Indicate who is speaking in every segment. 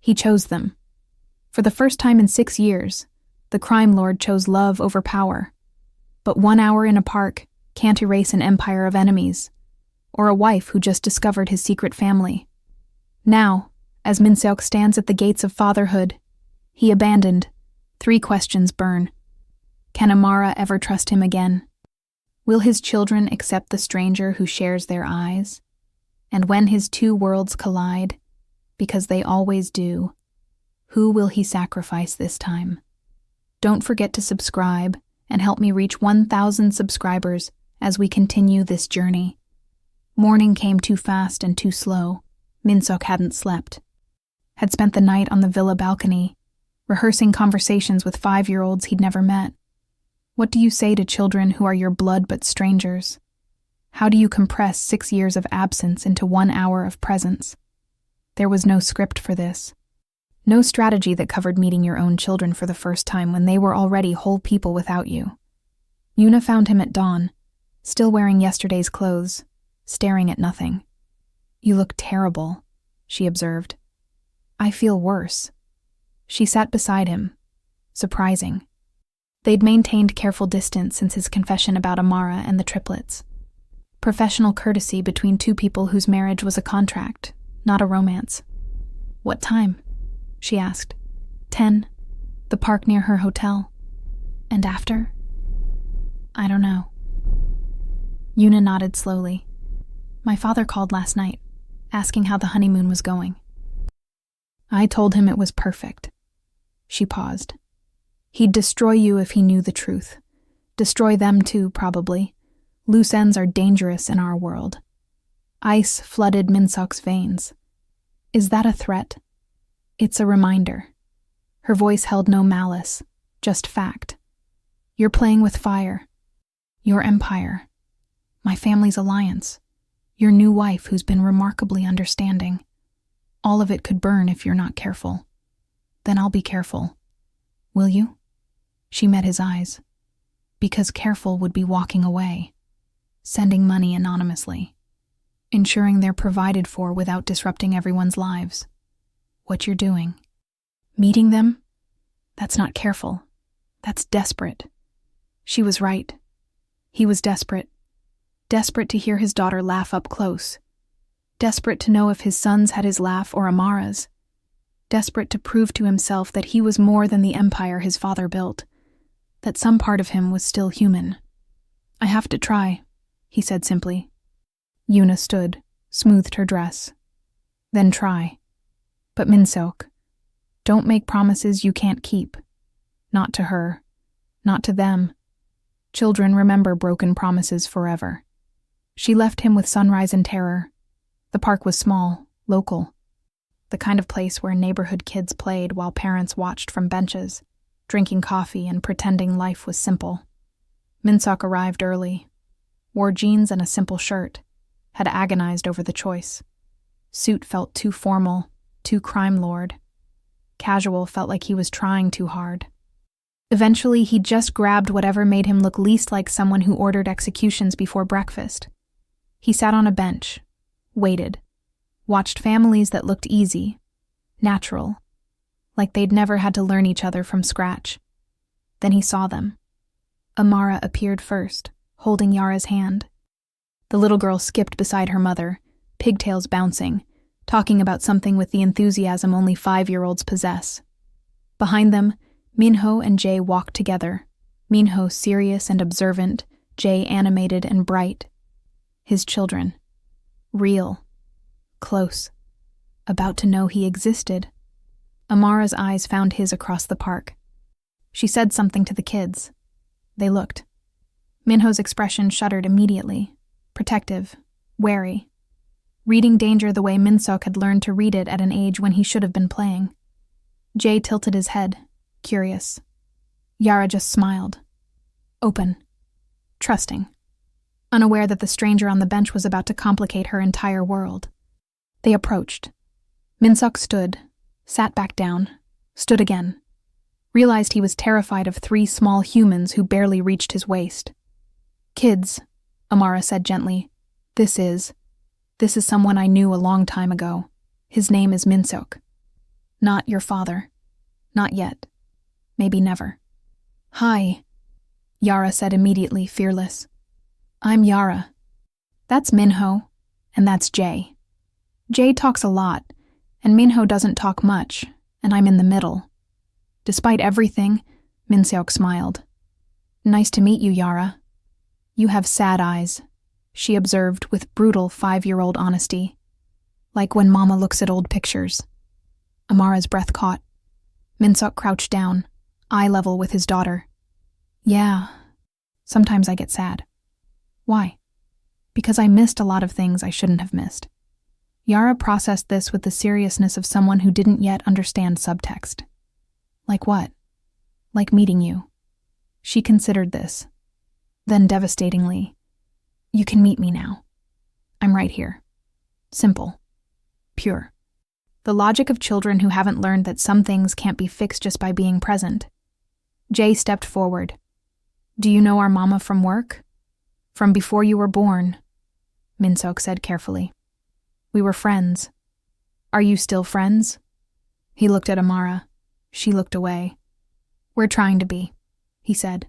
Speaker 1: He chose them. For the first time in 6 years, the crime lord chose love over power. But 1 hour in a park can't erase an empire of enemies, or a wife who just discovered his secret family. Now, as Minsok stands at the gates of fatherhood, he abandoned. 3 questions burn. Can Amara ever trust him again? Will his children accept the stranger who shares their eyes? And when his 2 worlds collide, because they always do, who will he sacrifice this time? Don't forget to subscribe and help me reach 1,000 subscribers as we continue this journey. Morning came too fast and too slow. Minsok hadn't slept. Had spent the night on the villa balcony, rehearsing conversations with 5-year-olds he'd never met. What do you say to children who are your blood but strangers? How do you compress 6 years of absence into 1 hour of presence? There was no script for this. No strategy that covered meeting your own children for the first time when they were already whole people without you. Yuna found him at dawn, still wearing yesterday's clothes, staring at nothing. You look terrible, she observed. I feel worse. She sat beside him. Surprising. They'd maintained careful distance since his confession about Amara and the triplets. Professional courtesy between 2 people whose marriage was a contract, not a romance. What time? She asked. 10. The park near her hotel. And after? I don't know. Yuna nodded slowly. My father called last night, asking how the honeymoon was going. I told him it was perfect. She paused. He'd destroy you if he knew the truth. Destroy them too, probably. Loose ends are dangerous in our world. Ice flooded Minsok's veins. Is that a threat? It's a reminder. Her voice held no malice, just fact. You're playing with fire. Your empire. My family's alliance. Your new wife who's been remarkably understanding. All of it could burn if you're not careful. Then I'll be careful. Will you? She met his eyes. Because careful would be walking away. Sending money anonymously. Ensuring they're provided for without disrupting everyone's lives. What you're doing. Meeting them? That's not careful. That's desperate. She was right. He was desperate. Desperate to hear his daughter laugh up close. Desperate to know if his sons had his laugh or Amara's. Desperate to prove to himself that he was more than the empire his father built. That some part of him was still human. I have to try, he said simply. Yuna stood, smoothed her dress. Then try. But Minsok, don't make promises you can't keep. Not to her. Not to them. Children remember broken promises forever. She left him with sunrise and terror. The park was small, local. The kind of place where neighborhood kids played while parents watched from benches, drinking coffee and pretending life was simple. Minsok arrived early. Wore jeans and a simple shirt. Had agonized over the choice. Suit felt too formal. Too crime lord. Casual felt like he was trying too hard. Eventually, he just grabbed whatever made him look least like someone who ordered executions before breakfast. He sat on a bench, waited, watched families that looked easy, natural, like they'd never had to learn each other from scratch. Then he saw them. Amara appeared first, holding Yara's hand. The little girl skipped beside her mother, pigtails bouncing, talking about something with the enthusiasm only 5-year-olds possess. Behind them, Minho and Jay walked together, Minho serious and observant, Jay animated and bright. His children. Real. Close. About to know he existed. Amara's eyes found his across the park. She said something to the kids. They looked. Minho's expression shuddered immediately. Protective. Wary. Reading danger the way Minsok had learned to read it at an age when he should have been playing. Jay tilted his head, curious. Yara just smiled. Open. Trusting. Unaware that the stranger on the bench was about to complicate her entire world. They approached. Minsok stood, sat back down, stood again. Realized he was terrified of 3 small humans who barely reached his waist. Kids, Amara said gently. This is someone I knew a long time ago. His name is Minsok. Not your father. Not yet. Maybe never. Hi, Yara said immediately, fearless. I'm Yara. That's Minho, and that's Jay. Jay talks a lot, and Minho doesn't talk much, and I'm in the middle. Despite everything, Minsok smiled. Nice to meet you, Yara. You have sad eyes, she observed with brutal 5-year-old honesty. Like when Mama looks at old pictures. Amara's breath caught. Minsok crouched down, eye level with his daughter. Yeah, sometimes I get sad. Why? Because I missed a lot of things I shouldn't have missed. Yara processed this with the seriousness of someone who didn't yet understand subtext. Like what? Like meeting you. She considered this. Then devastatingly, you can meet me now. I'm right here. Simple. Pure. The logic of children who haven't learned that some things can't be fixed just by being present. Jay stepped forward. Do you know our mama from work? From before you were born, Minsok said carefully. We were friends. Are you still friends? He looked at Amara. She looked away. We're trying to be, he said.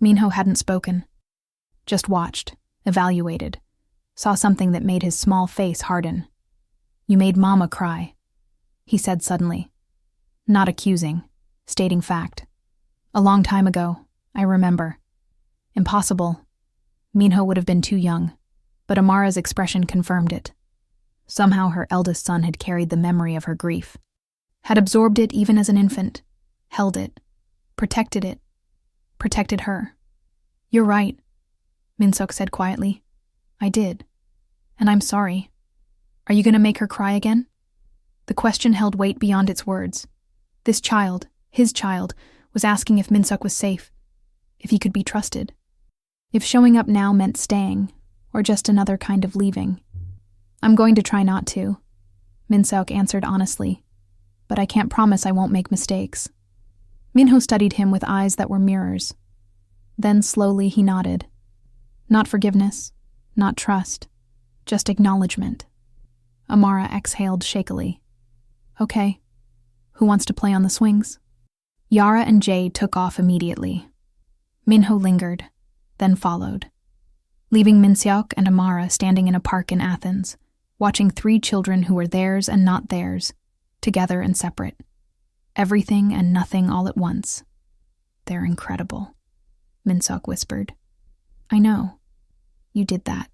Speaker 1: Minho hadn't spoken. Just watched, evaluated, saw something that made his small face harden. You made Mama cry, he said suddenly. Not accusing, stating fact. A long time ago, I remember. Impossible. Minho would have been too young, but Amara's expression confirmed it. Somehow her eldest son had carried the memory of her grief, had absorbed it even as an infant, held it, protected her. You're right, Minsok said quietly. I did, and I'm sorry. Are you going to make her cry again? The question held weight beyond its words. This child, his child, was asking if Minsok was safe, if he could be trusted. If showing up now meant staying, or just another kind of leaving. I'm going to try not to, Minsok answered honestly, but I can't promise I won't make mistakes. Minho studied him with eyes that were mirrors. Then slowly he nodded. Not forgiveness, not trust, just acknowledgement. Amara exhaled shakily. Okay, who wants to play on the swings? Yara and Jay took off immediately. Minho lingered, then followed, leaving Minsok and Amara standing in a park in Athens, watching 3 children who were theirs and not theirs, together and separate. Everything and nothing all at once. They're incredible, Minsok whispered. I know. You did that.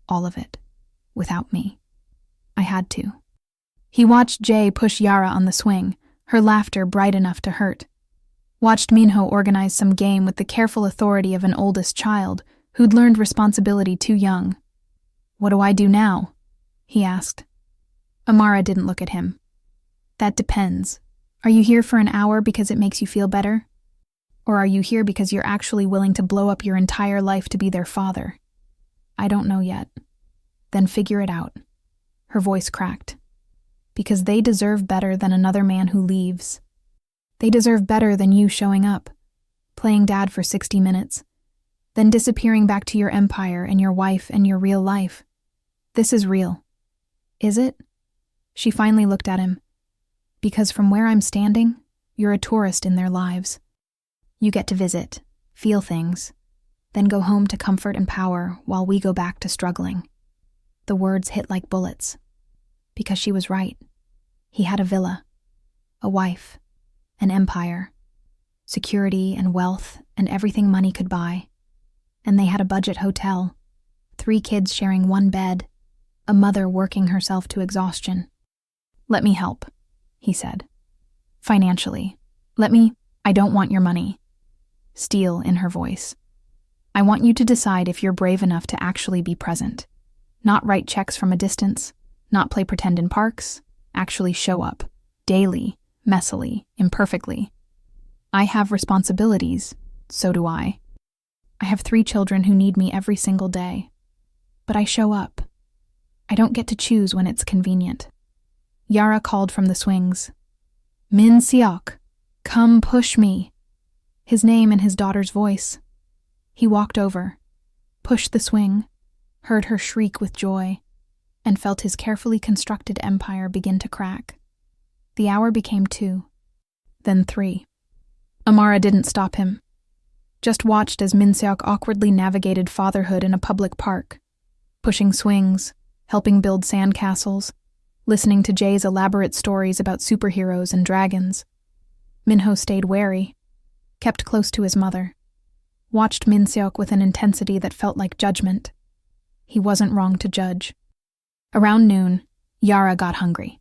Speaker 1: All of it. Without me. I had to. He watched Jay push Yara on the swing, her laughter bright enough to hurt. Watched Minho organize some game with the careful authority of an oldest child who'd learned responsibility too young. What do I do now? He asked. Amara didn't look at him. That depends. Are you here for an hour because it makes you feel better? Or are you here because you're actually willing to blow up your entire life to be their father? I don't know yet. Then figure it out. Her voice cracked. Because they deserve better than another man who leaves. They deserve better than you showing up, playing dad for 60 minutes, then disappearing back to your empire and your wife and your real life. This is real. Is it? She finally looked at him. Because from where I'm standing, you're a tourist in their lives. You get to visit, feel things, then go home to comfort and power while we go back to struggling. The words hit like bullets. Because she was right. He had a villa, a wife, an empire, security and wealth and everything money could buy. And they had a budget hotel, 3 kids sharing 1 bed, a mother working herself to exhaustion. Let me help, he said. Financially. I don't want your money. Steel in her voice. I want you to decide if you're brave enough to actually be present. Not write checks from a distance, not play pretend in parks, actually show up, daily, messily, imperfectly. I have responsibilities, so do I. I have 3 children who need me every single day. But I show up. I don't get to choose when it's convenient. Yara called from the swings. Minsok, come push me. His name in his daughter's voice. He walked over, pushed the swing, heard her shriek with joy, and felt his carefully constructed empire begin to crack. The hour became 2, then 3. Amara didn't stop him, just watched as Minsok awkwardly navigated fatherhood in a public park, pushing swings, helping build sandcastles, listening to Jay's elaborate stories about superheroes and dragons. Minho stayed wary, kept close to his mother, watched Minsok with an intensity that felt like judgment. He wasn't wrong to judge. Around noon, Yara got hungry,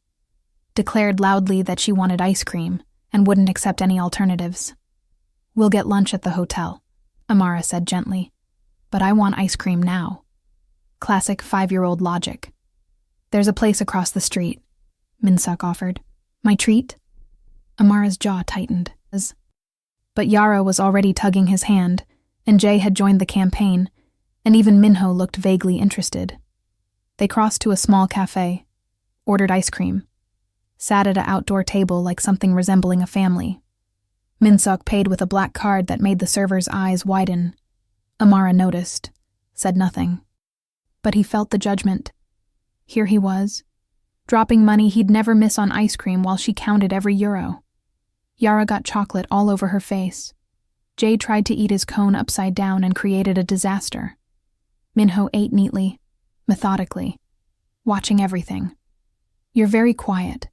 Speaker 1: declared loudly that she wanted ice cream and wouldn't accept any alternatives. "We'll get lunch at the hotel," Amara said gently. "But I want ice cream now." Classic 5-year-old logic. "There's a place across the street," Minsok offered. "My treat?" Amara's jaw tightened. But Yara was already tugging his hand, and Jay had joined the campaign, and even Minho looked vaguely interested. They crossed to a small cafe, ordered ice cream, sat at an outdoor table like something resembling a family. Minsok paid with a black card that made the server's eyes widen. Amara noticed, said nothing. But he felt the judgment. Here he was, dropping money he'd never miss on ice cream while she counted every euro. Yara got chocolate all over her face. Jay tried to eat his cone upside down and created a disaster. Minho ate neatly, methodically, watching everything. "You're very quiet,"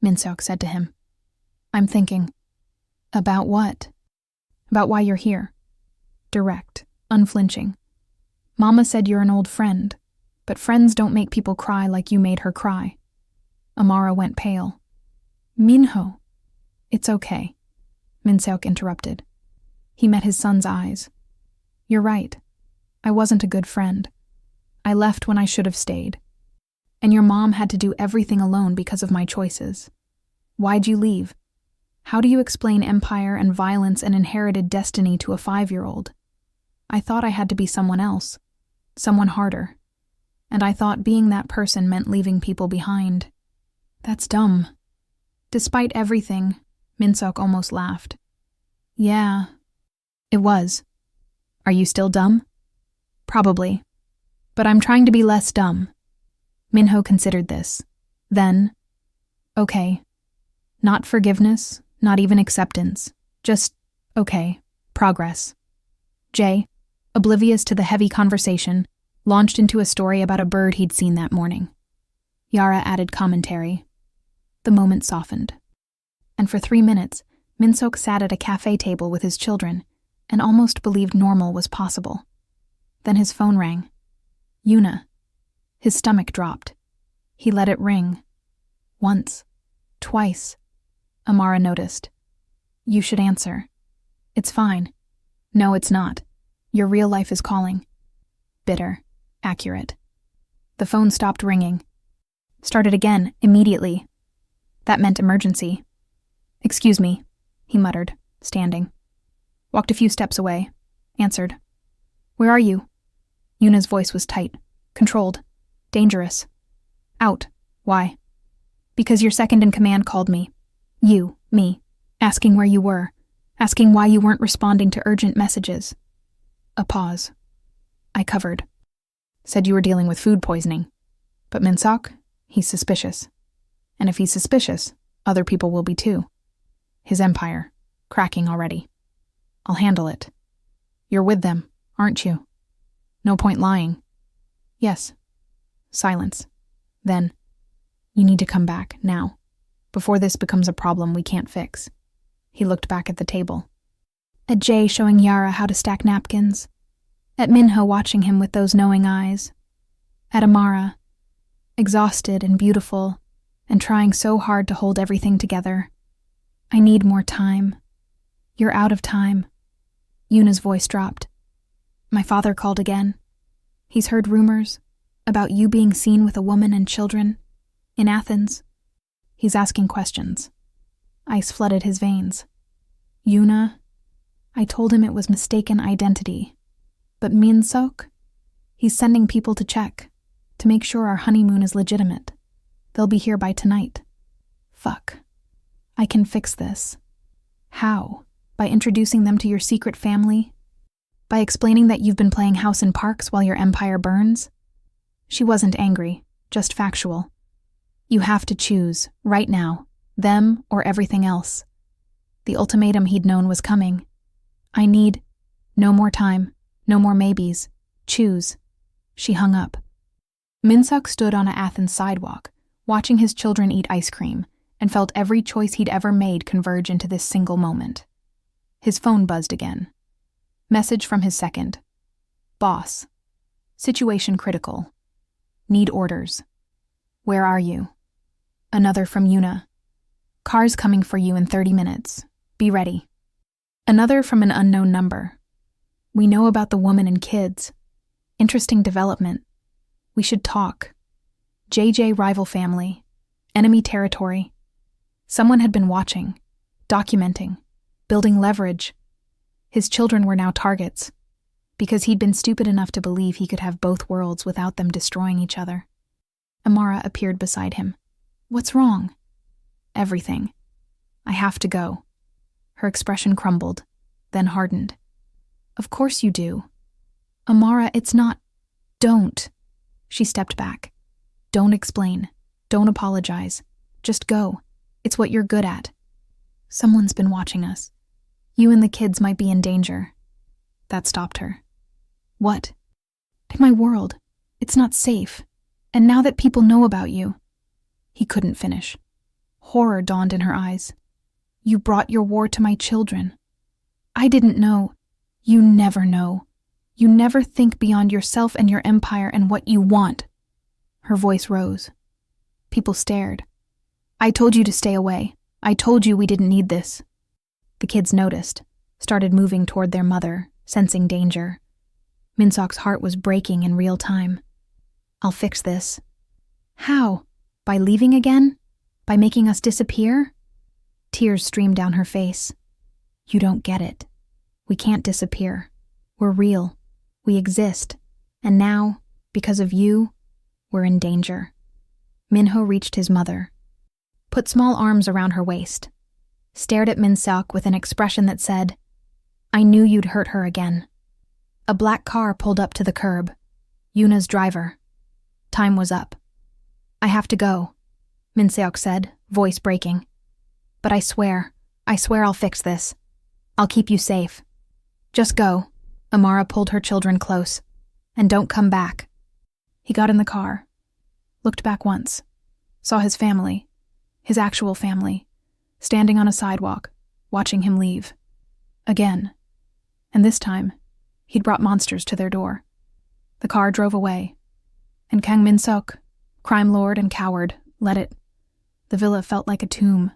Speaker 1: Minsok said to him. "I'm thinking." "About what?" "About why you're here." Direct, unflinching. "Mama said you're an old friend, but friends don't make people cry like you made her cry." Amara went pale. "Minho." "It's okay," Minsok interrupted. He met his son's eyes. "You're right. I wasn't a good friend. I left when I should have stayed. And your mom had to do everything alone because of my choices. Why'd you leave? How do you explain empire and violence and inherited destiny to a 5-year-old? I thought I had to be someone else, someone harder. And I thought being that person meant leaving people behind. That's dumb." Despite everything, Minsok almost laughed. "Yeah, it was. Are you still dumb?" "Probably. But I'm trying to be less dumb." Minho considered this. Then, "Okay. Not forgiveness, not even acceptance. Just, okay, progress." Jay, oblivious to the heavy conversation, launched into a story about a bird he'd seen that morning. Yara added commentary. The moment softened. And for 3 minutes, Minsok sat at a cafe table with his children and almost believed normal was possible. Then his phone rang. Yuna. His stomach dropped. He let it ring. Once. Twice. Amara noticed. "You should answer." "It's fine." "No, it's not. Your real life is calling." Bitter. Accurate. The phone stopped ringing. Started again, immediately. That meant emergency. "Excuse me," he muttered, standing. Walked a few steps away. Answered. "Where are you?" Yuna's voice was tight, controlled, dangerous. "Out. Why?" "Because your second in command called me. Me, asking where you were, asking why you weren't responding to urgent messages." A pause. I covered. "Said you were dealing with food poisoning. But Minsok, he's suspicious. And if he's suspicious, other people will be too. His empire, cracking already. I'll handle it. You're with them, aren't you? No point lying." "Yes." Silence. Then, "You need to come back, now, before this becomes a problem we can't fix." He looked back at the table. At Jay showing Yara how to stack napkins. At Minho watching him with those knowing eyes. At Amara, exhausted and beautiful, and trying so hard to hold everything together. "I need more time." "You're out of time." Yuna's voice dropped. "My father called again. He's heard rumors about you being seen with a woman and children in Athens. He's asking questions." Ice flooded his veins. "Yuna, I told him it was mistaken identity. But Minsok? He's sending people to check, to make sure our honeymoon is legitimate. They'll be here by tonight." Fuck. I can fix this. How? By introducing them to your secret family? By explaining that you've been playing house in parks while your empire burns? She wasn't angry, just factual. "You have to choose, right now. Them or everything else. The ultimatum he'd known was coming. I need no more time, no more maybes. Choose. She hung up. Minsok stood on an Athens sidewalk, watching his children eat ice cream, and felt every choice he'd ever made converge into this single moment. His phone buzzed again. Message from his second. Boss. Situation critical. Need orders. Where are you? Another from Yuna. Car's coming for you in 30 minutes. Be ready. Another from an unknown number. We know about the woman and kids. Interesting development. We should talk. JJ rival family. Enemy territory. Someone had been watching, documenting, building leverage. His children were now targets, because he'd been stupid enough to believe he could have both worlds without them destroying each other. Amara appeared beside him. What's wrong? Everything. I have to go. Her expression crumbled, then hardened. Of course you do. Amara, it's not. Don't. She stepped back. Don't explain. Don't apologize. Just go. It's what you're good at. Someone's been watching us. You and the kids might be in danger. That stopped her. What? In my world, it's not safe. And now that people know about you. He couldn't finish. Horror dawned in her eyes. You brought your war to my children. I didn't know. You never know. You never think beyond yourself and your empire and what you want. Her voice rose. People stared. I told you to stay away. I told you we didn't need this. The kids noticed, started moving toward their mother, sensing danger. Minsok's heart was breaking in real time. I'll fix this. How? By leaving again? By making us disappear? Tears streamed down her face. You don't get it. We can't disappear. We're real. We exist. And now, because of you, we're in danger. Minho reached his mother, put small arms around her waist, stared at Minsok with an expression that said, I knew you'd hurt her again. A black car pulled up to the curb. Yuna's driver. Time was up. I have to go, Minsok said, voice breaking. But I swear I'll fix this. I'll keep you safe. Just go. Amara pulled her children close. And don't come back. He got in the car, looked back once, saw his family, his actual family, standing on a sidewalk, watching him leave. Again. And this time, he'd brought monsters to their door. The car drove away. And Kang Minsok, crime lord and coward, let it. The villa felt like a tomb.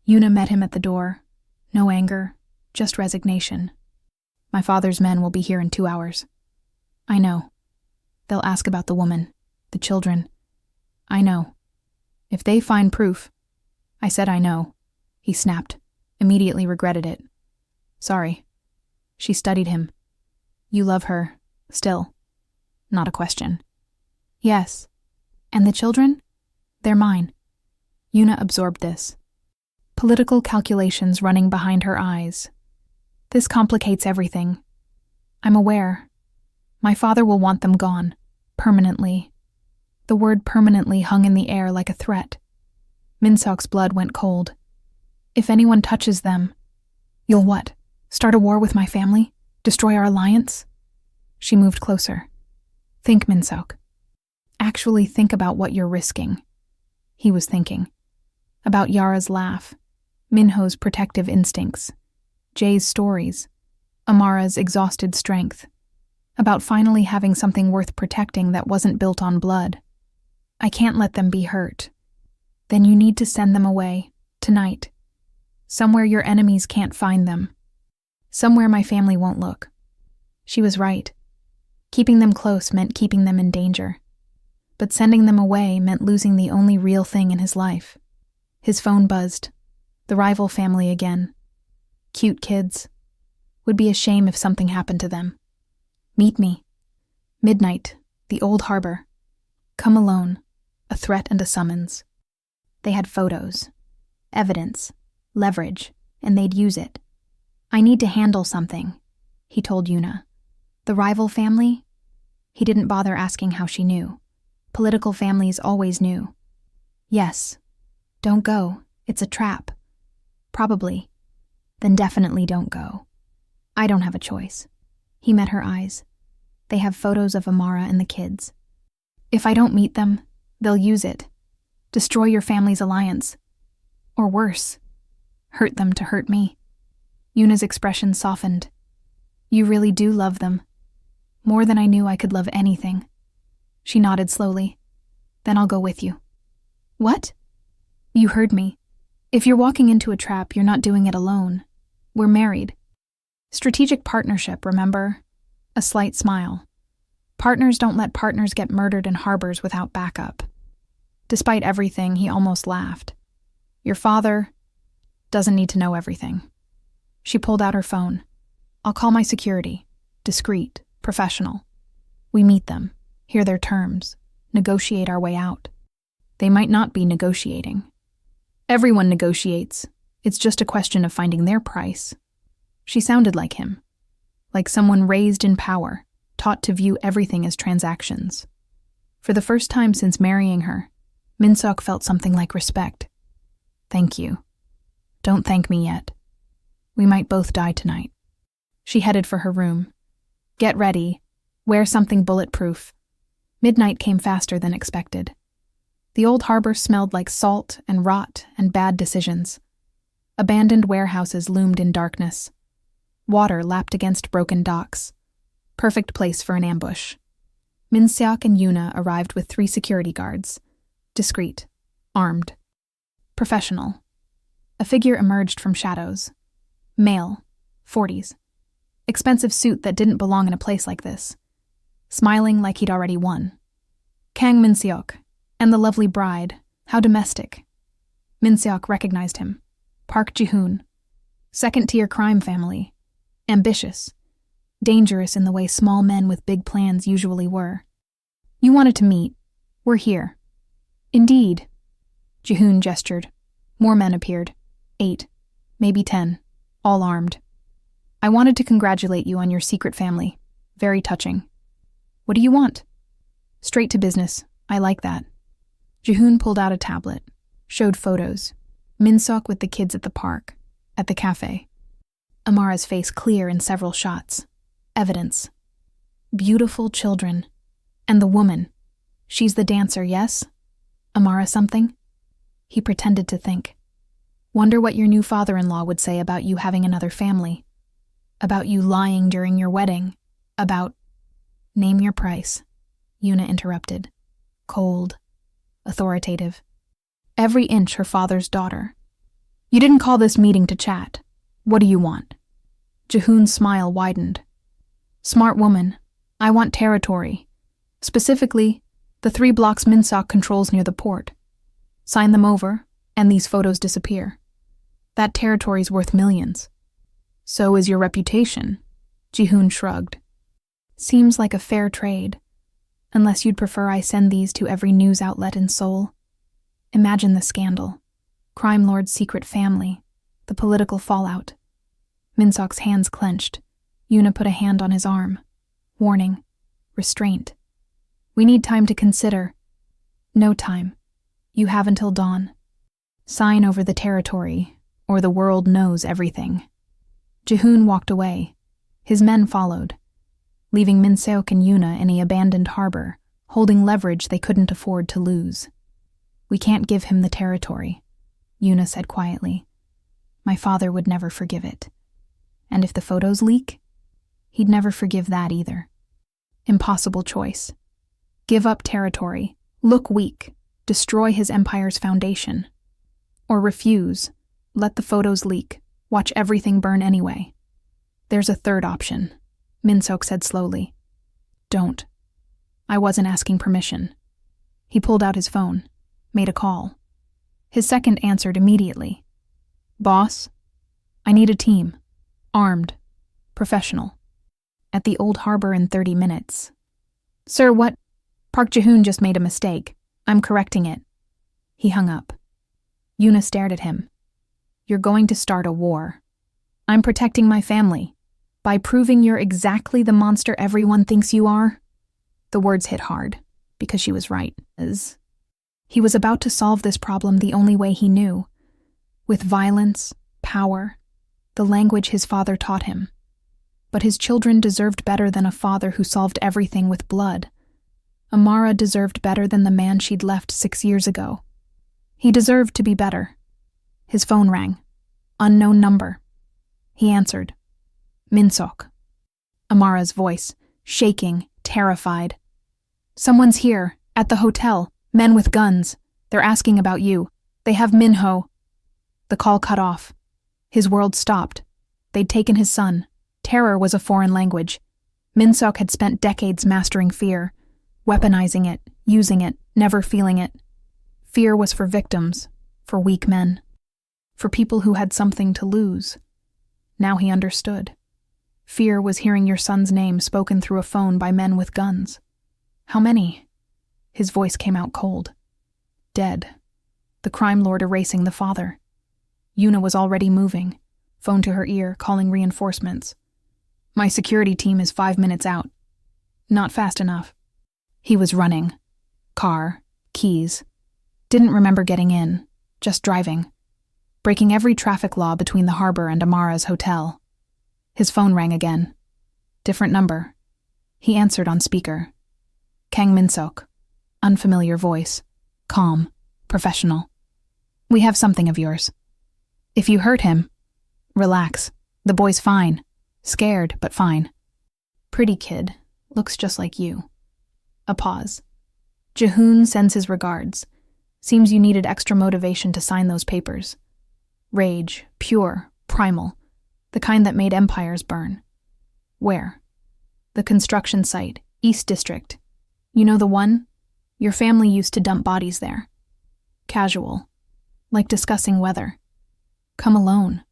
Speaker 1: Yuna met him at the door. No anger, just resignation. My father's men will be here in 2 hours. I know. They'll ask about the woman, the children. I know. If they find proof. I said I know. He snapped, immediately regretted it. Sorry. She studied him. You love her, still. Not a question. Yes. And the children? They're mine. Yuna absorbed this. Political calculations running behind her eyes. This complicates everything. I'm aware. My father will want them gone, permanently. The word permanently hung in the air like a threat. Minsok's blood went cold. If anyone touches them, you'll what? Start a war with my family? Destroy our alliance? She moved closer. Think, Minsok. Actually think about what you're risking. He was thinking. About Yara's laugh, Minho's protective instincts, Jay's stories, Amara's exhausted strength. About finally having something worth protecting that wasn't built on blood. I can't let them be hurt. Then you need to send them away, tonight. Somewhere your enemies can't find them. Somewhere my family won't look. She was right. Keeping them close meant keeping them in danger. But sending them away meant losing the only real thing in his life. His phone buzzed. The rival family again. Cute kids. Would be a shame if something happened to them. Meet me. Midnight, the old harbor. Come alone. A threat and a summons. They had photos. Evidence. Leverage. And they'd use it. I need to handle something, he told Yuna. The rival family? He didn't bother asking how she knew. Political families always knew. Yes. Don't go. It's a trap. Probably. Then definitely don't go. I don't have a choice. He met her eyes. They have photos of Amara and the kids. If I don't meet them, they'll use it. Destroy your family's alliance. Or worse, hurt them to hurt me. Yuna's expression softened. You really do love them. More than I knew I could love anything. She nodded slowly. Then I'll go with you. What? You heard me. If you're walking into a trap, you're not doing it alone. We're married. Strategic partnership, remember? A slight smile. Partners don't let partners get murdered in harbors without backup. Despite everything, he almost laughed. Your father doesn't need to know everything. She pulled out her phone. I'll call my security. Discreet, professional. We meet them, hear their terms, negotiate our way out. They might not be negotiating. Everyone negotiates. It's just a question of finding their price. She sounded like him. Like someone raised in power, taught to view everything as transactions. For the first time since marrying her, Minsok felt something like respect. Thank you. Don't thank me yet. We might both die tonight. She headed for her room. Get ready. Wear something bulletproof. Midnight came faster than expected. The old harbor smelled like salt and rot and bad decisions. Abandoned warehouses loomed in darkness. Water lapped against broken docks. Perfect place for an ambush. Minsok and Yuna arrived with 3 security guards. Discreet. Armed. Professional. A figure emerged from shadows. Male. 40s. Expensive suit that didn't belong in a place like this. Smiling like he'd already won. Kang Minsok. And the lovely bride. How domestic. Minsok recognized him. Park Ji-hoon. Second-tier crime family. Ambitious. Dangerous in the way small men with big plans usually were. You wanted to meet. We're here. Indeed. Ji-hoon gestured. More men appeared. 8. Maybe 10. All armed. I wanted to congratulate you on your secret family. Very touching. What do you want? Straight to business. I like that. Ji-hoon pulled out a tablet. Showed photos. Minsok with the kids at the park. At the cafe. Amara's face clear in several shots. Evidence. Beautiful children. And the woman. She's the dancer, yes? Amara something? He pretended to think. Wonder what your new father-in-law would say about you having another family. About you lying during your wedding. About... Name your price. Yuna interrupted. Cold. Authoritative. Every inch her father's daughter. You didn't call this meeting to chat. What do you want? Ji-hoon's smile widened. Smart woman. I want territory. Specifically, the 3 blocks Minsok controls near the port. Sign them over, and these photos disappear. That territory's worth millions. So is your reputation. Ji-hoon shrugged. Seems like a fair trade. Unless you'd prefer I send these to every news outlet in Seoul. Imagine the scandal. Crime lord's secret family. The political fallout. Minsok's hands clenched. Yuna put a hand on his arm. Warning. Restraint. We need time to consider. No time. You have until dawn. Sign over the territory, or the world knows everything. Ji-hoon walked away. His men followed, leaving Minsok and Yuna in the abandoned harbor, holding leverage they couldn't afford to lose. We can't give him the territory, Yuna said quietly. My father would never forgive it. And if the photos leak, he'd never forgive that either. Impossible choice. Give up territory, look weak, destroy his empire's foundation. Or refuse, let the photos leak, watch everything burn anyway. There's a third option, Minsok said slowly. Don't. I wasn't asking permission. He pulled out his phone, made a call. His second answered immediately. Boss, I need a team. Armed. Professional. At the old harbor in 30 minutes. Sir, what? Park Ji-hoon just made a mistake. I'm correcting it. He hung up. Yuna stared at him. You're going to start a war. I'm protecting my family. By proving you're exactly the monster everyone thinks you are. The words hit hard, because she was right. He was about to solve this problem the only way he knew, With violence, power, the language his father taught him. But his children deserved better than a father who solved everything with blood. Amara deserved better than the man she'd left 6 years ago. He deserved to be better. His phone rang. Unknown number. He answered. Minsok. Amara's voice, shaking, terrified. Someone's here, at the hotel, men with guns. They're asking about you. They have Minho. The call cut off. His world stopped. They'd taken his son. Terror was a foreign language. Minsok had spent decades mastering fear, weaponizing it, using it, never feeling it. Fear was for victims, for weak men, for people who had something to lose. Now he understood. Fear was hearing your son's name spoken through a phone by men with guns. How many? His voice came out cold. Dead. The crime lord erasing the father. Yuna was already moving, phone to her ear, calling reinforcements. My security team is 5 minutes out. Not fast enough. He was running. Car, keys. Didn't remember getting in, just driving. Breaking every traffic law between the harbor and Amara's hotel. His phone rang again. Different number. He answered on speaker. Kang Minsok. Unfamiliar voice. Calm. Professional. We have something of yours. If you hurt him, relax. The boy's fine. Scared, but fine. Pretty kid. Looks just like you. A pause. Jahoon sends his regards. Seems you needed extra motivation to sign those papers. Rage, pure, primal. The kind that made empires burn. Where? The construction site, East District. You know the one? Your family used to dump bodies there. Casual. Like discussing weather. Come alone.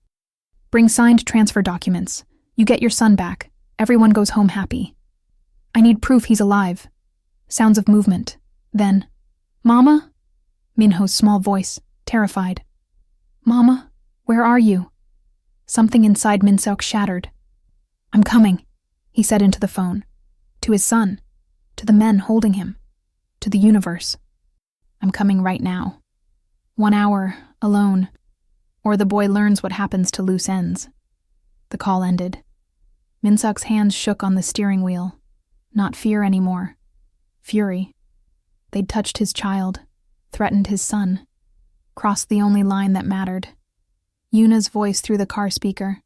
Speaker 1: Bring signed transfer documents. You get your son back. Everyone goes home happy. I need proof he's alive. Sounds of movement. Then, Mama? Minho's small voice, terrified. Mama, where are you? Something inside Minsok shattered. I'm coming, he said into the phone. To his son. To the men holding him. To the universe. I'm coming right now. 1 hour, alone. Or the boy learns what happens to loose ends. The call ended. Minsok's hands shook on the steering wheel. Not fear anymore. Fury. They'd touched his child, threatened his son, crossed the only line that mattered. Yuna's voice through the car speaker.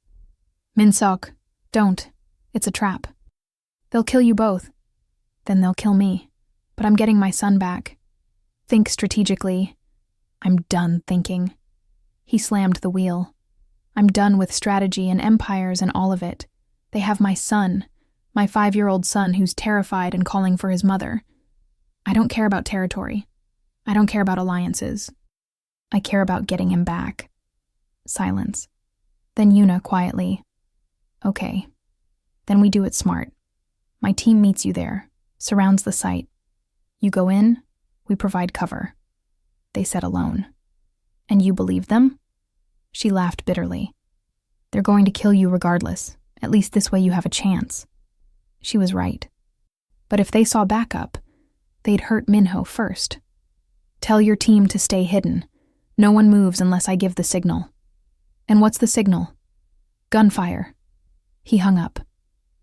Speaker 1: Minsok, don't. It's a trap. They'll kill you both. Then they'll kill me. But I'm getting my son back. Think strategically. I'm done thinking. He slammed the wheel. I'm done with strategy and empires and all of it. They have my son, my 5-year-old son who's terrified and calling for his mother. I don't care about territory. I don't care about alliances. I care about getting him back. Silence. Then Yuna quietly. Okay. Then we do it smart. My team meets you there, surrounds the site. You go in, we provide cover. They said alone. And you believe them? She laughed bitterly. They're going to kill you regardless. At least this way you have a chance. She was right. But if they saw backup, they'd hurt Minho first. Tell your team to stay hidden. No one moves unless I give the signal. And what's the signal? Gunfire. He hung up.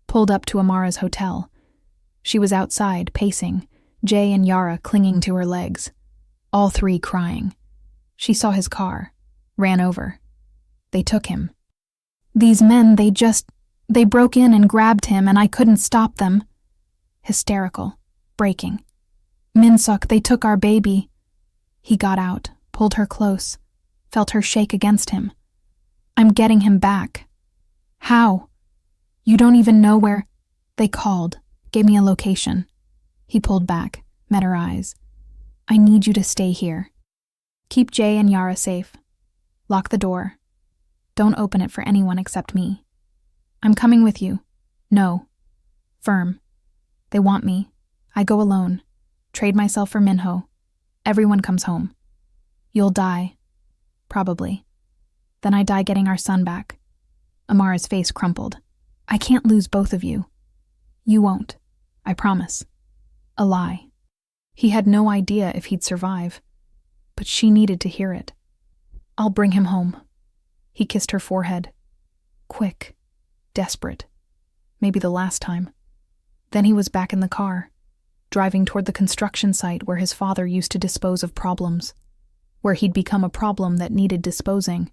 Speaker 1: Pulled up to Amara's hotel. She was outside, pacing, Jay and Yara clinging to her legs. All 3 crying. She saw his car. Ran over. They took him. These men, they broke in and grabbed him and I couldn't stop them. Hysterical. Breaking. Minsok, they took our baby. He got out, pulled her close, felt her shake against him. I'm getting him back. How? You don't even know where. They called, gave me a location. He pulled back, met her eyes. I need you to stay here. Keep Jay and Yara safe. Lock the door. Don't open it for anyone except me. I'm coming with you. No. Firm. They want me. I go alone. Trade myself for Minho. Everyone comes home. You'll die. Probably. Then I die getting our son back. Amara's face crumpled. I can't lose both of you. You won't. I promise. A lie. He had no idea if he'd survive. But she needed to hear it. I'll bring him home. He kissed her forehead. Quick. Desperate. Maybe the last time. Then he was back in the car, driving toward the construction site where his father used to dispose of problems, where he'd become a problem that needed disposing.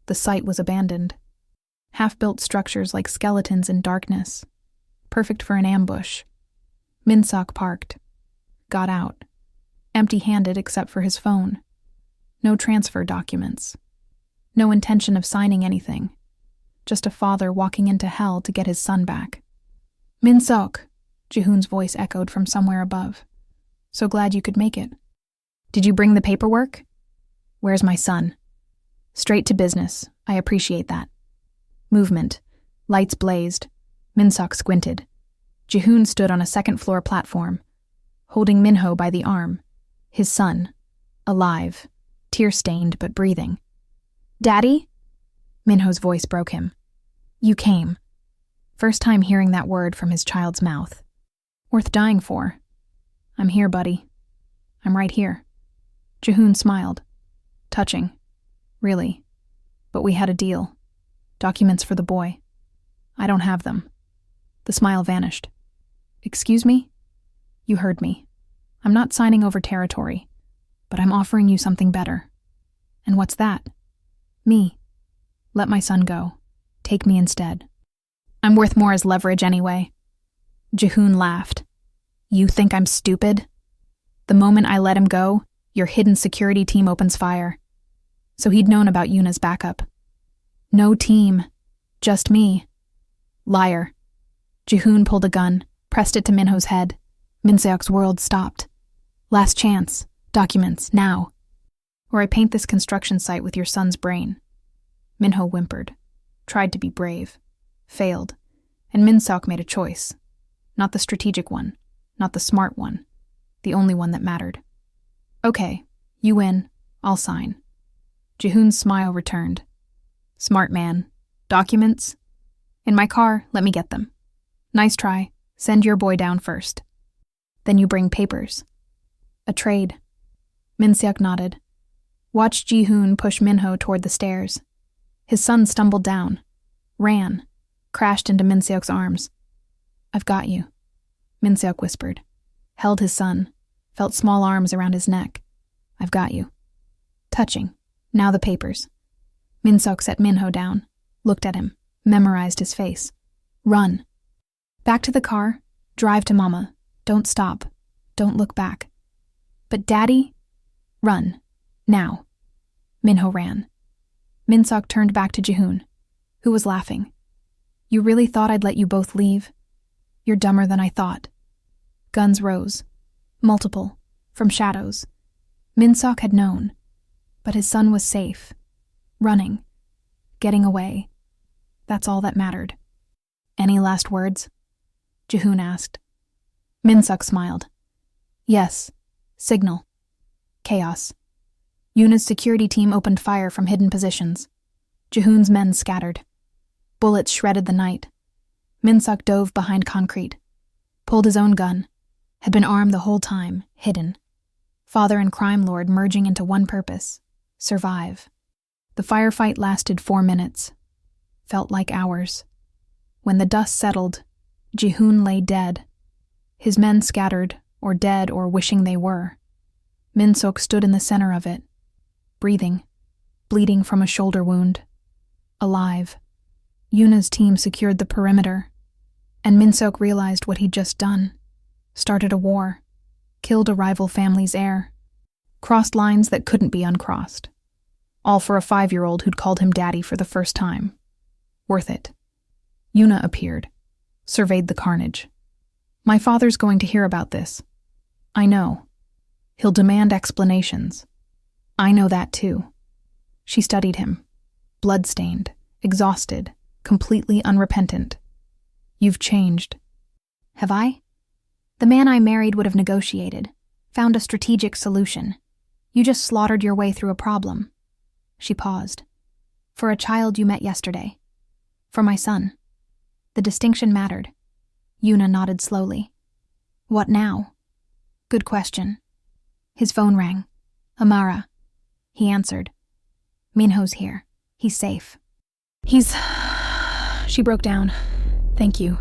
Speaker 1: The site was abandoned. Half-built structures like skeletons in darkness. Perfect for an ambush. Minsok parked. Got out. Empty-handed except for his phone. No transfer documents. No intention of signing anything. Just a father walking into hell to get his son back. Minsok, Jihoon's voice echoed from somewhere above. So glad you could make it. Did you bring the paperwork? Where's my son? Straight to business. I appreciate that. Movement. Lights blazed. Minsok squinted. Jihoon stood on a second-floor platform, holding Minho by the arm. His son. Alive. Tear-stained but breathing. Daddy? Minho's voice broke him. You came. First time hearing that word from his child's mouth. Worth dying for. I'm here, buddy. I'm right here. Jihoon smiled. Touching. Really. But we had a deal. Documents for the boy. I don't have them. The smile vanished. Excuse me? You heard me. I'm not signing over territory, but I'm offering you something better. And what's that? Me. Let my son go. Take me instead. I'm worth more as leverage anyway. Jihoon laughed. You think I'm stupid? The moment I let him go, your hidden security team opens fire. So he'd known about Yuna's backup. No team. Just me. Liar. Jihoon pulled a gun, pressed it to Minho's head. Minsok's world stopped. Last chance. Documents, now. Or I paint this construction site with your son's brain. Minho whimpered. Tried to be brave. Failed. And Minsok made a choice. Not the strategic one. Not the smart one. The only one that mattered. Okay, you win. I'll sign. Jihoon's smile returned. Smart man. Documents? In my car, let me get them. Nice try. Send your boy down first. Then you bring papers. A trade. Minsok nodded. Watched Jihoon push Minho toward the stairs. His son stumbled down. Ran. Crashed into Minsok's arms. I've got you. Minsok whispered. Held his son. Felt small arms around his neck. I've got you. Touching. Now the papers. Minsok set Minho down. Looked at him. Memorized his face. Run. Back to the car. Drive to Mama. Don't stop. Don't look back. But Daddy? Run. Now. Minho ran. Minsok turned back to Jihoon, who was laughing. You really thought I'd let you both leave? You're dumber than I thought. Guns rose. Multiple. From shadows. Minsok had known. But his son was safe. Running. Getting away. That's all that mattered. Any last words? Jihoon asked. Minsok smiled. Yes. Signal. Chaos. Yuna's security team opened fire from hidden positions. Jihoon's men scattered. Bullets shredded the night. Minsok dove behind concrete. Pulled his own gun. Had been armed the whole time, hidden. Father and crime lord merging into one purpose. Survive. The firefight lasted 4 minutes. Felt like hours. When the dust settled, Jihoon lay dead. His men scattered, or dead or wishing they were. Minsok stood in the center of it. Breathing. Bleeding from a shoulder wound. Alive. Yuna's team secured the perimeter. And Minsok realized what he'd just done. Started a war. Killed a rival family's heir. Crossed lines that couldn't be uncrossed. All for a 5-year-old who'd called him daddy for the first time. Worth it. Yuna appeared. Surveyed the carnage. My father's going to hear about this. I know. He'll demand explanations. I know that too. She studied him. Blood-stained, exhausted, completely unrepentant. You've changed. Have I? The man I married would have negotiated, found a strategic solution. You just slaughtered your way through a problem. She paused. For a child you met yesterday. For my son. The distinction mattered. Yuna nodded slowly. What now? Good question. His phone rang. Amara. He answered. Minho's here. He's safe. She broke down. Thank you.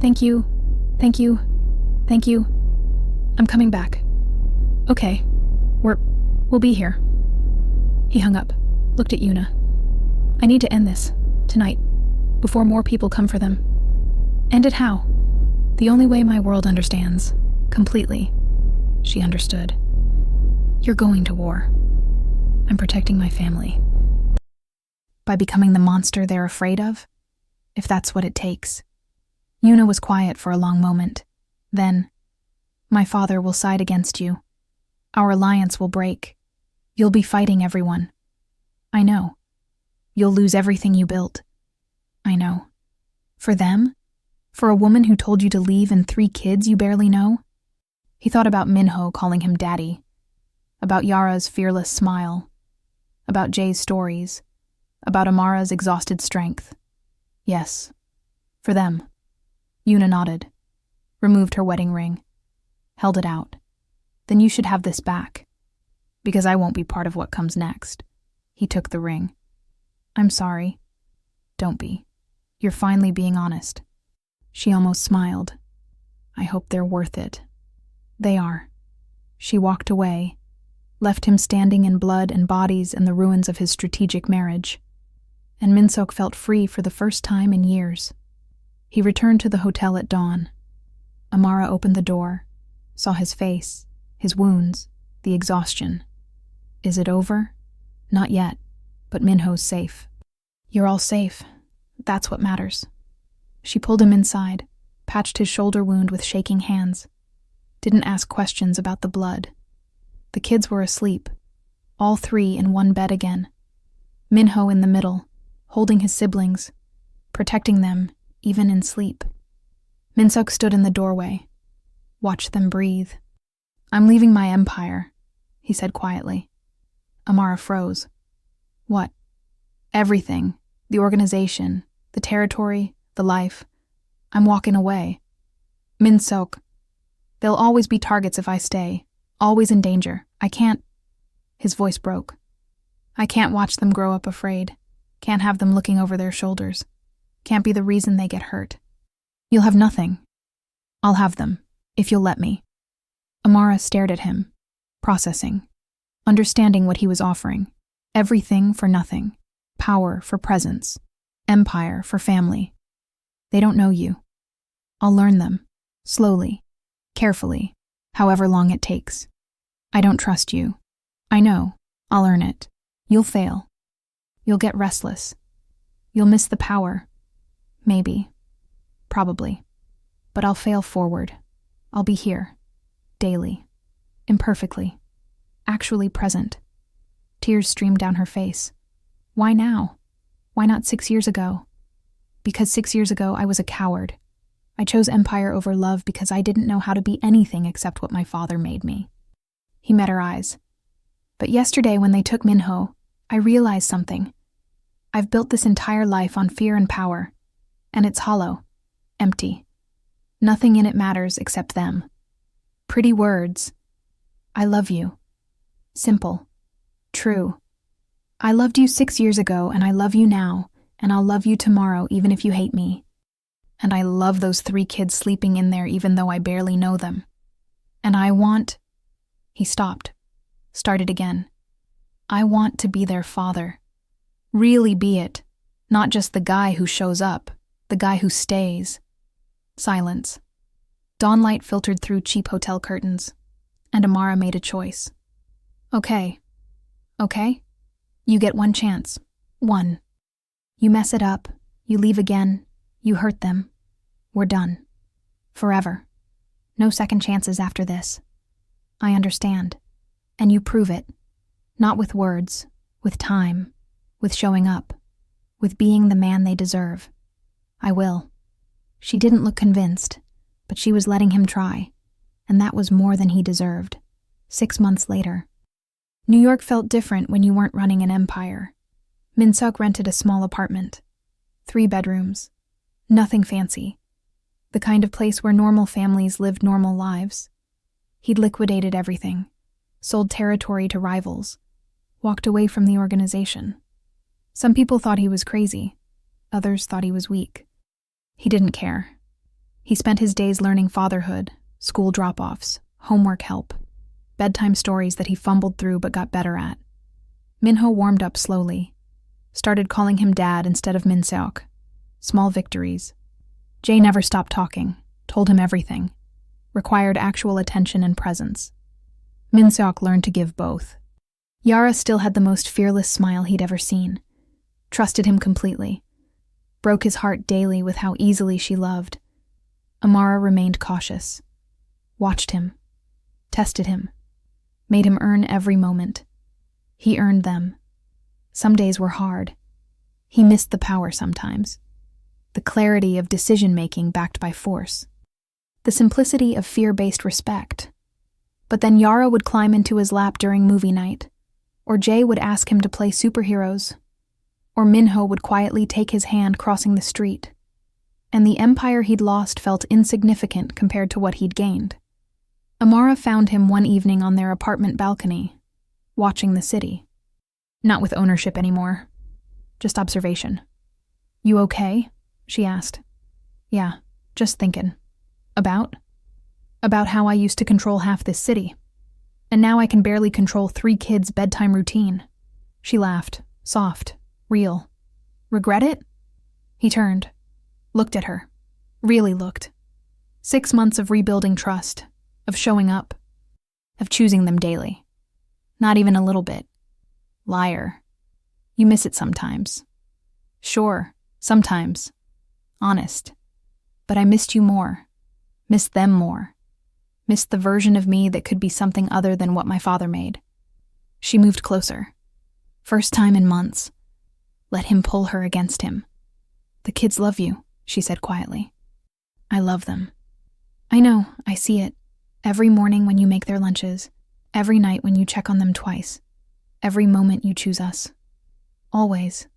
Speaker 1: Thank you. Thank you. Thank you. I'm coming back. Okay. We'll be here. He hung up, looked at Yuna. I need to end this, tonight, before more people come for them. End it how? The only way my world understands, completely. She understood. You're going to war. I'm protecting my family. By becoming the monster they're afraid of? If that's what it takes. Yuna was quiet for a long moment. Then, my father will side against you. Our alliance will break. You'll be fighting everyone. I know. You'll lose everything you built. I know. For them? For a woman who told you to leave and 3 kids you barely know? He thought about Minho calling him daddy, about Yara's fearless smile, about Jay's stories, about Amara's exhausted strength. Yes, for them. Yuna nodded, removed her wedding ring, held it out. Then you should have this back, because I won't be part of what comes next. He took the ring. I'm sorry. Don't be. You're finally being honest. She almost smiled. I hope they're worth it. They are. She walked away, left him standing in blood and bodies and the ruins of his strategic marriage. And Minsok felt free for the first time in years. He returned to the hotel at dawn. Amara opened the door, saw his face, his wounds, the exhaustion. Is it over? Not yet, but Minho's safe. You're all safe. That's what matters. She pulled him inside, patched his shoulder wound with shaking hands. Didn't ask questions about the blood. The kids were asleep, all 3 in one bed again. Minho in the middle, holding his siblings, protecting them even in sleep. Minsok stood in the doorway, watched them breathe. I'm leaving my empire, he said quietly. Amara froze. What? Everything. The organization, the territory, the life. I'm walking away. Minsok. They'll always be targets if I stay, always in danger. I can't. His voice broke. I can't watch them grow up afraid. Can't have them looking over their shoulders. Can't be the reason they get hurt. You'll have nothing. I'll have them, if you'll let me. Amara stared at him, processing, understanding what he was offering. Everything for nothing. Power for presence. Empire for family. They don't know you. I'll learn them, slowly, carefully, however long it takes. I don't trust you. I know. I'll earn it. You'll fail. You'll get restless. You'll miss the power. Maybe. Probably. But I'll fail forward. I'll be here. Daily. Imperfectly. Actually present. Tears streamed down her face. Why now? Why not 6 years ago? Because 6 years ago I was a coward. I chose empire over love because I didn't know how to be anything except what my father made me. He met her eyes. But yesterday when they took Minho, I realized something. I've built this entire life on fear and power, and it's hollow, empty. Nothing in it matters except them. Pretty words. I love you. Simple. True. I loved you 6 years ago, and I love you now, and I'll love you tomorrow even if you hate me. And I love those 3 kids sleeping in there even though I barely know them. And I want... He stopped. Started again. I want to be their father. Really be it. Not just the guy who shows up, the guy who stays. Silence. Dawnlight filtered through cheap hotel curtains, and Amara made a choice. Okay. Okay? You get 1 chance. 1. You mess it up, you leave again, you hurt them. We're done. Forever. No second chances after this. I understand. And you prove it. Not with words, with time, with showing up, with being the man they deserve. I will. She didn't look convinced, but she was letting him try, and that was more than he deserved. 6 months later. New York felt different when you weren't running an empire. Minsok rented a small apartment. 3 bedrooms. Nothing fancy. The kind of place where normal families lived normal lives. He'd liquidated everything. Sold territory to rivals. walked away from the organization. Some people thought he was crazy. Others thought he was weak. He didn't care. He spent his days learning fatherhood, school drop-offs, homework help, bedtime stories that he fumbled through but got better at. Minho warmed up slowly, started calling him Dad instead of Minsok. Small victories. Jay never stopped talking, told him everything, required actual attention and presence. Minsok learned to give both. Yara still had the most fearless smile he'd ever seen, trusted him completely, broke his heart daily with how easily she loved. Amara remained cautious, watched him, tested him, made him earn every moment. He earned them. Some days were hard. He missed the power sometimes. The clarity of decision-making backed by force. The simplicity of fear-based respect. But then Yara would climb into his lap during movie night, or Jay would ask him to play superheroes, or Minho would quietly take his hand crossing the street, and the empire he'd lost felt insignificant compared to what he'd gained. Amara found him one evening on their apartment balcony, watching the city. Not with ownership anymore, just observation. "You okay?" she asked. "Yeah, just thinking. About? About how I used to control half this city. And now I can barely control 3 kids' bedtime routine." She laughed, soft, real. "Regret it?" He turned, looked at her, really looked. 6 months of rebuilding trust, of showing up, of choosing them daily. Not even a little bit. Liar. You miss it sometimes. Sure, sometimes. Honest. But I missed you more. Missed them more. Missed the version of me that could be something other than what my father made. She moved closer. First time in months. Let him pull her against him. "The kids love you," she said quietly. "I love them. I know, I see it. Every morning when you make their lunches. Every night when you check on them twice. Every moment you choose us. Always."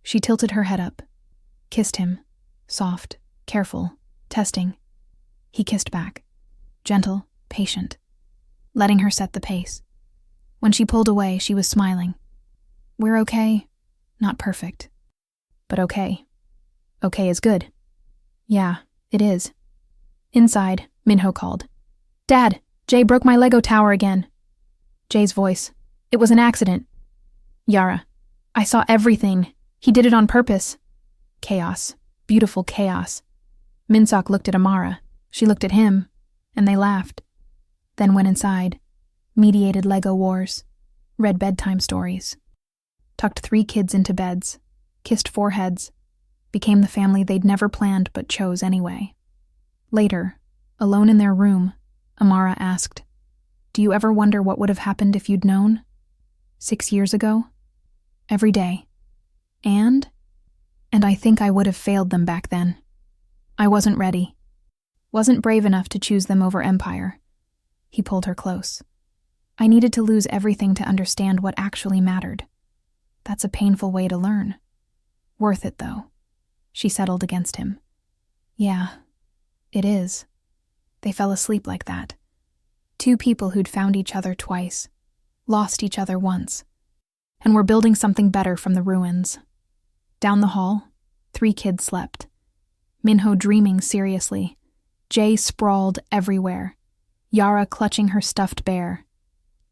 Speaker 1: She tilted her head up. Kissed him. Soft, careful, testing. He kissed back. Gentle, patient. Letting her set the pace. When she pulled away, she was smiling. "We're okay. Not perfect. But okay. Okay is good." "Yeah, it is." Inside, Minho called. "Dad, Jay broke my Lego tower again." Jay's voice. "It was an accident." Yara. "I saw everything. He did it on purpose." Chaos. Beautiful chaos. Minsok looked at Amara. She looked at him, and they laughed. Then went inside, mediated Lego wars, read bedtime stories, tucked 3 kids into beds, kissed foreheads, became the family they'd never planned but chose anyway. Later, alone in their room, Amara asked, "Do you ever wonder what would have happened if you'd known? 6 years ago? Every day. And I think I would have failed them back then. I wasn't ready. Wasn't brave enough to choose them over empire." He pulled her close. "I needed to lose everything to understand what actually mattered. That's a painful way to learn. Worth it, though." She settled against him. "Yeah, it is." They fell asleep like that. 2 people who'd found each other twice, lost each other once, and were building something better from the ruins. Down the hall, 3 kids slept. Minho dreaming seriously. Jay sprawled everywhere. Yara clutching her stuffed bear.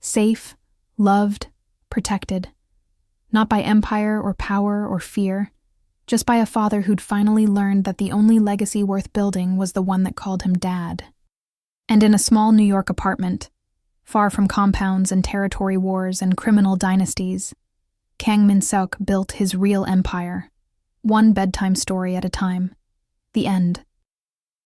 Speaker 1: Safe, loved, protected. Not by empire or power or fear, just by a father who'd finally learned that the only legacy worth building was the one that called him Dad. And in a small New York apartment, far from compounds and territory wars and criminal dynasties, Kang Minsok built his real empire, one bedtime story at a time. The end.